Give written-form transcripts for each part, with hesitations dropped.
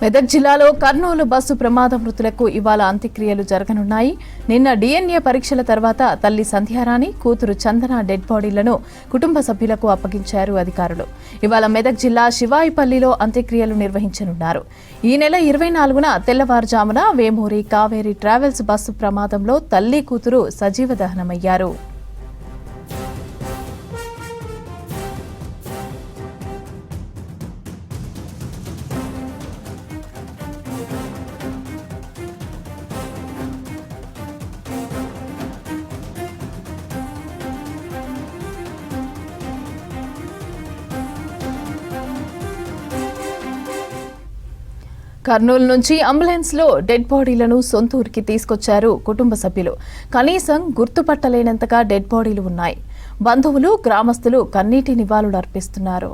మెదక్ జిల్లాలో కర్నూలు బస్సు ప్రమాద మృతులకు ఇవాళ అంత్యక్రియలు జరగనున్నాయి. నిన్న డిఎన్ఏ పరీక్షల తర్వాత తల్లి సంధ్యారాణి, కూతురు చందన డెడ్ బాడీలను కుటుంబ సభ్యులకు అప్పగించారు అధికారులు. ఇవాళ మెదక్ జిల్లా శివాయిపల్లిలో అంత్యక్రియలు నిర్వహించనున్నారు. ఈ నెల 24న తెల్లవారుజామున వేమూరి కావేరీ ట్రావెల్స్ బస్సు ప్రమాదంలో తల్లి, కూతురు సజీవ దహనమయ్యారు. కర్నూలు నుంచి అంబులెన్స్ లో డెడ్ బాడీలను సొంత ఊరికి తీసుకొచ్చారు కుటుంబ సభ్యులు. కనీసం గుర్తుపట్టలేనంతగా డెడ్ బాడీలు ఉన్నాయి. బంధువులు, గ్రామస్తులు కన్నీటి నివాళులు అర్పిస్తున్నారు.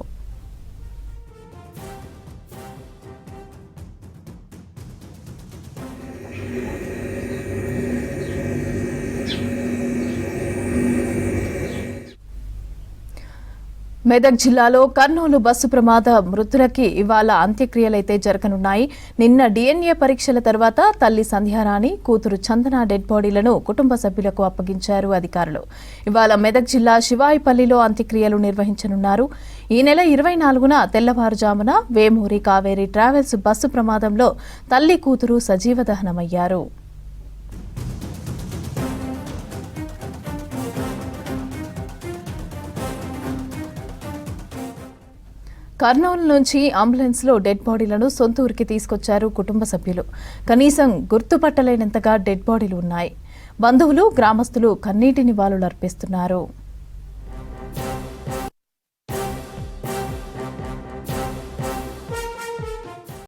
మెదక్ జిల్లాలో కర్నూలు బస్సు ప్రమాద మృతులకి ఇవాళ అంత్యక్రియలైతే జరగనున్నాయి. నిన్న డిఎన్ఏ పరీక్షల తర్వాత తల్లి సంధ్యారాణి, కూతురు చందన డెడ్ బాడీలను కుటుంబ సభ్యులకు అప్పగించారు అధికారులు. ఇవాళ మెదక్ జిల్లా శివాయిపల్లిలో అంత్యక్రియలు నిర్వహించనున్నారు. ఈ నెల 24న తెల్లవారుజామున వేమూరి కావేరీ ట్రావెల్స్ బస్సు ప్రమాదంలో తల్లి, కూతురు సజీవ దహనమయ్యారు. కర్నూలు నుంచి అంబులెన్స్ లో డెడ్ బాడీలను సొంత ఊరికి తీసుకొచ్చారు కుటుంబ సభ్యులు. కనీసం గుర్తుపట్టలేనంతగా డెడ్ బాడీలు ఉన్నాయి. బంధువులు, గ్రామస్తులు కన్నీటి నివాళులు అర్పిస్తున్నారు.